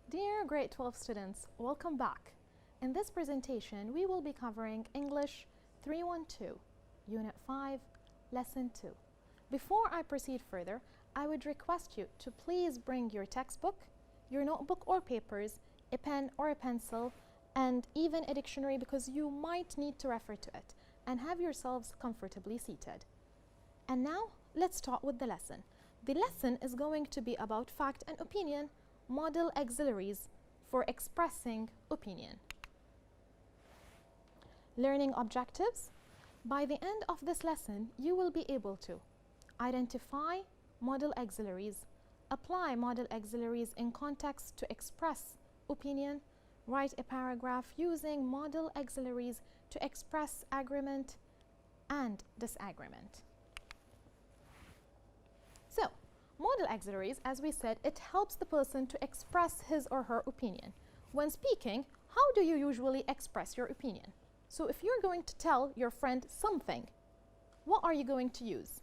Dear grade 12 students, welcome back. In this presentation, we will be covering English 312, Unit 5, Lesson 2. Before I proceed further, I would request you to please bring your textbook, your notebook or papers, a pen or a pencil, and even a dictionary because you might need to refer to it, and have yourselves comfortably seated. And now, let's start with the lesson. The lesson is going to be about fact and opinion, model auxiliaries for expressing opinion. Learning objectives. By the end of this lesson, you will be able to identify model auxiliaries, apply model auxiliaries in context to express opinion, write a paragraph using model auxiliaries to express agreement and disagreement. So, model auxiliaries, as we said, it helps the person to express his or her opinion. When speaking, how do you usually express your opinion? So if you're going to tell your friend something, what are you going to use?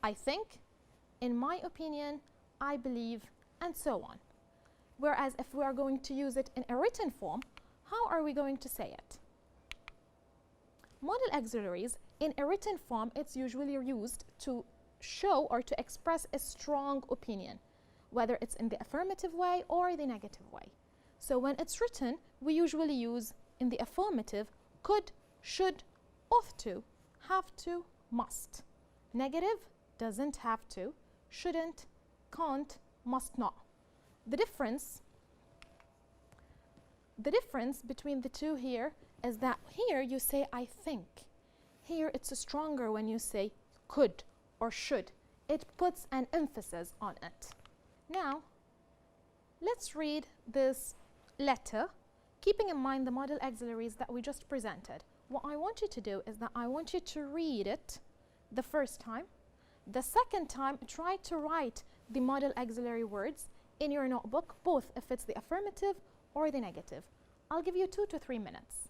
I think, in my opinion, I believe, and so on. Whereas if we are going to use it in a written form, how are we going to say it? Model auxiliaries, in a written form, it's usually used to show or to express a strong opinion, whether it's in the affirmative way or the negative way. So when it's written, we usually use in the affirmative could, should, ought to, have to, must. Negative, doesn't have to, shouldn't, can't, must not. The difference between the two here is that here you say I think. Here it's stronger when you say could or should. It puts an emphasis on it. Now, let's read this letter, keeping in mind the model auxiliaries that we just presented. What I want you to do is that I want you to read it the first time. The second time, try to write the model auxiliary words in your notebook, both if it's the affirmative or the negative. I'll give you 2 to 3 minutes.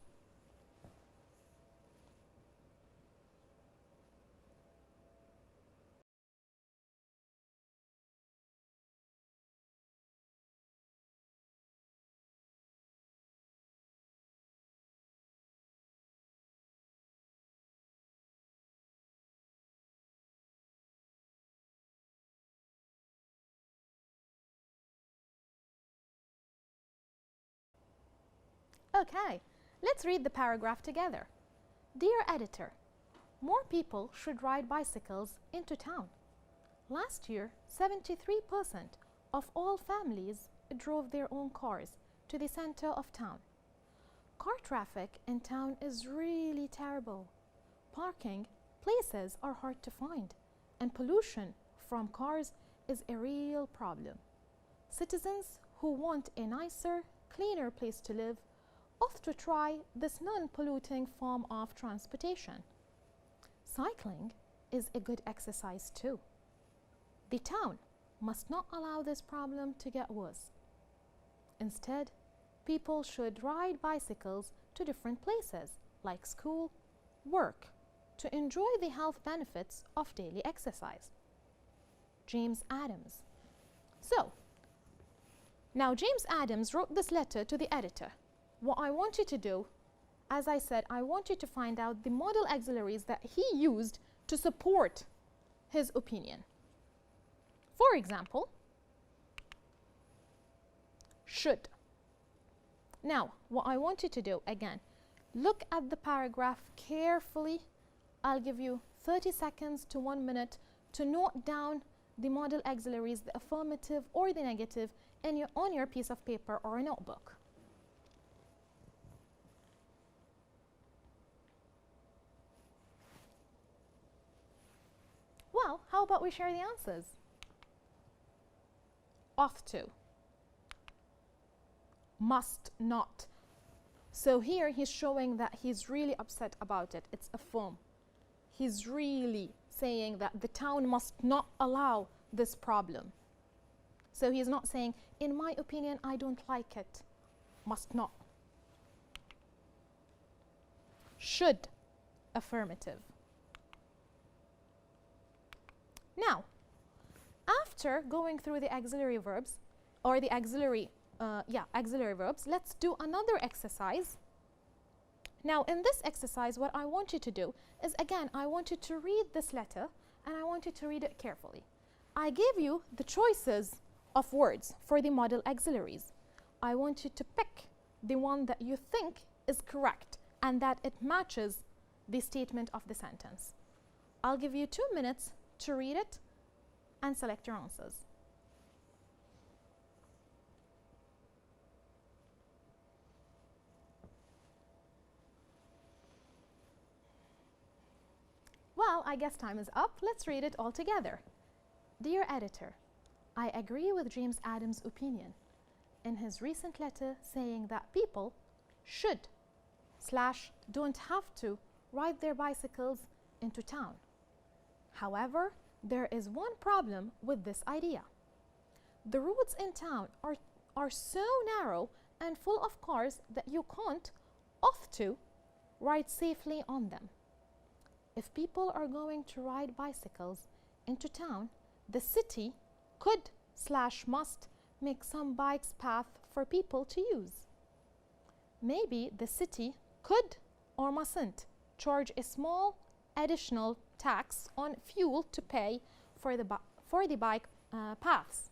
Okay, let's read the paragraph together. Dear editor, more people should ride bicycles into town. Last year, 73% of all families drove their own cars to the center of town. Car traffic in town is really terrible. Parking places are hard to find, and pollution from cars is a real problem. Citizens who want a nicer, cleaner place to live ought to try this non-polluting form of transportation. Cycling is a good exercise too. The town must not allow this problem to get worse. Instead, people should ride bicycles to different places like school, work, to enjoy the health benefits of daily exercise. James Adams. So, now James Adams wrote this letter to the editor. What I want you to do, as I said, I want you to find out the model auxiliaries that he used to support his opinion. For example, should. Now, what I want you to do, again, look at the paragraph carefully. I'll give you 30 seconds to 1 minute to note down the model auxiliaries, the affirmative or the negative, on your piece of paper or a notebook. Well, how about we share the answers? Ought to. Must not. So here he's showing that he's really upset about it. It's a affirm. He's really saying that the town must not allow this problem. So he's not saying, in my opinion, I don't like it. Must not. Should. Affirmative. Now, after going through the auxiliary verbs or the auxiliary auxiliary verbs, let's do another exercise. Now, in this exercise, what I want you to do is, again, I want you to read this letter and I want you to read it carefully. I gave you the choices of words for the model auxiliaries. I want you to pick the one that you think is correct and that it matches the statement of the sentence. I'll give you 2 minutes to read it and select your answers. Well, I guess time is up. Let's read it all together. Dear editor, I agree with James Adams' opinion in his recent letter saying that people should / don't have to ride their bicycles into town. However, there is one problem with this idea. The roads in town are so narrow and full of cars that you can't ride safely on them. If people are going to ride bicycles into town, the city could / must make some bikes path for people to use. Maybe the city could or mustn't charge a small additional tax on fuel to pay for the bike paths.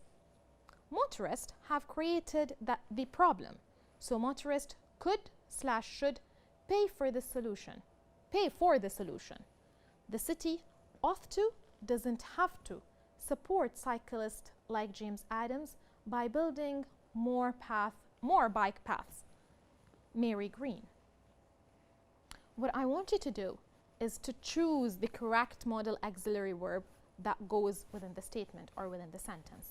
Motorists have created the problem, so motorists could / should pay for the solution. The city ought to, doesn't have to, support cyclists like James Adams by building more bike paths. Mary Green. What I want you to do is to choose the correct modal auxiliary verb that goes within the statement or within the sentence.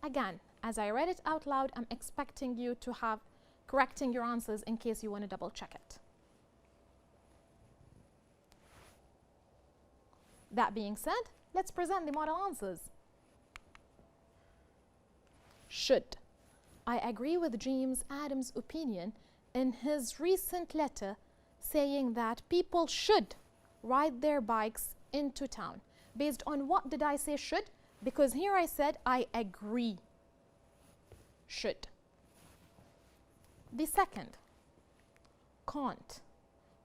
Again, as I read it out loud, I'm expecting you to have correcting your answers in case you want to double check it. That being said, let's present the model answers. Should. I agree with James Adams' opinion in his recent letter saying that people should ride their bikes into town. Based on what did I say should? Because here I said I agree. Should. The second, can't.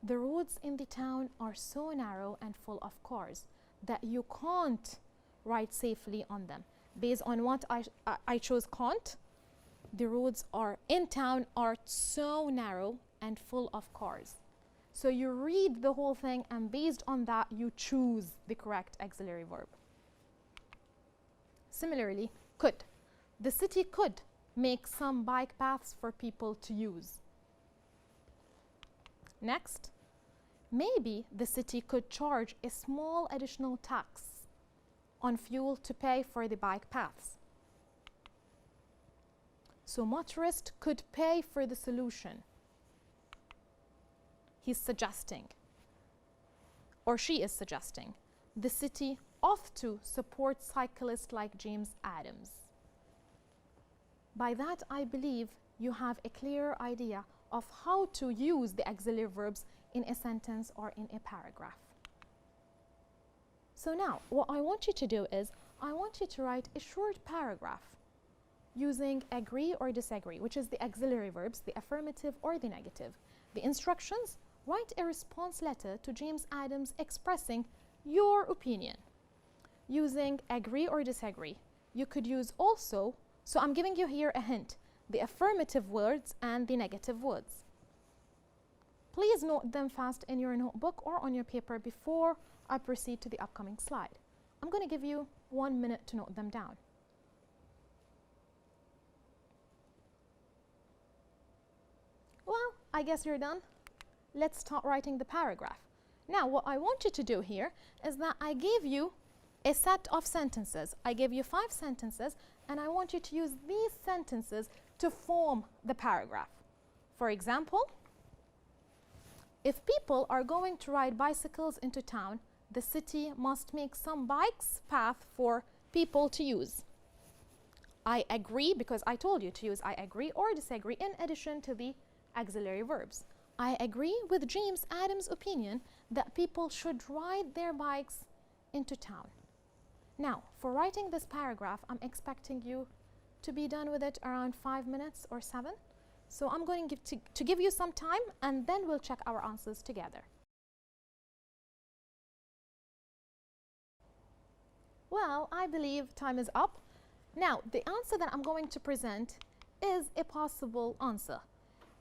The roads in the town are so narrow and full of cars that you can't ride safely on them. Based on what I chose can't, the roads in town are so narrow and full of cars. So you read the whole thing and based on that you choose the correct auxiliary verb. Similarly, could. The city could make some bike paths for people to use. Next, maybe the city could charge a small additional tax on fuel to pay for the bike paths. So motorists could pay for the solution. He's suggesting, or she is suggesting, the city ought to support cyclists like James Adams. By that, I believe you have a clear idea of how to use the auxiliary verbs in a sentence or in a paragraph. So now, what I want you to do is, I want you to write a short paragraph using agree or disagree, which is the auxiliary verbs, the affirmative or the negative. The instructions, write a response letter to James Adams expressing your opinion. Using agree or disagree, you could use also, so I'm giving you here a hint, the affirmative words and the negative words. Please note them fast in your notebook or on your paper before I proceed to the upcoming slide. I'm going to give you 1 minute to note them down. Well, I guess you're done. Let's start writing the paragraph. Now, what I want you to do here is that I gave you a set of sentences. I gave you 5 sentences, and I want you to use these sentences to form the paragraph. For example, if people are going to ride bicycles into town, the city must make some bikes path for people to use. I agree, because I told you to use I agree or disagree in addition to the auxiliary verbs. I agree with James Adams' opinion that people should ride their bikes into town. Now, for writing this paragraph, I'm expecting you to be done with it around 5 minutes or 7. So I'm going to give you some time, and then we'll check our answers together. Well, I believe time is up. Now, the answer that I'm going to present is a possible answer.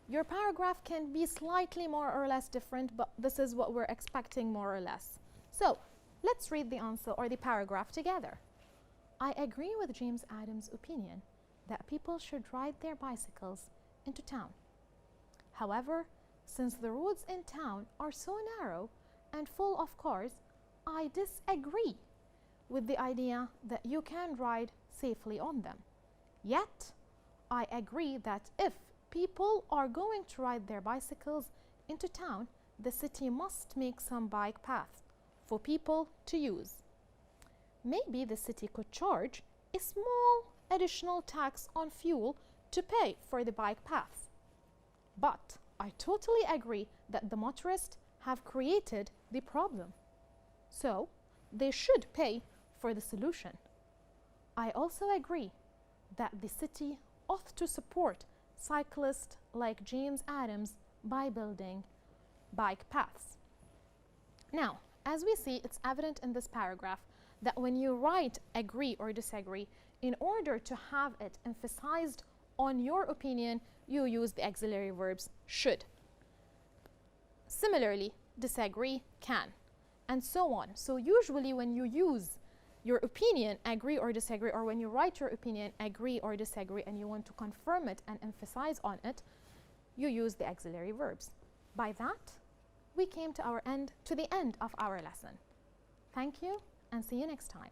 Your paragraph can be slightly more or less different, but this is what we're expecting more or less. So, let's read the answer or the paragraph together. I agree with James Adams' opinion that people should ride their bicycles into town. However, since the roads in town are so narrow and full of cars, I disagree with the idea that you can ride safely on them. Yet, I agree that if people are going to ride their bicycles into town, the city must make some bike paths for people to use. Maybe the city could charge a small additional tax on fuel to pay for the bike paths. But I totally agree that the motorists have created the problem. So they should pay for the solution. I also agree that the city ought to support cyclists like James Adams by building bike paths. Now, as we see, it's evident in this paragraph that when you write agree or disagree, in order to have it emphasized on your opinion, you use the auxiliary verbs should. Similarly, disagree, can, and so on. So usually when you use your opinion, agree or disagree, or when you write your opinion, agree or disagree, and you want to confirm it and emphasize on it, you use the auxiliary verbs. By that, we came to the end of our lesson. Thank you, and see you next time.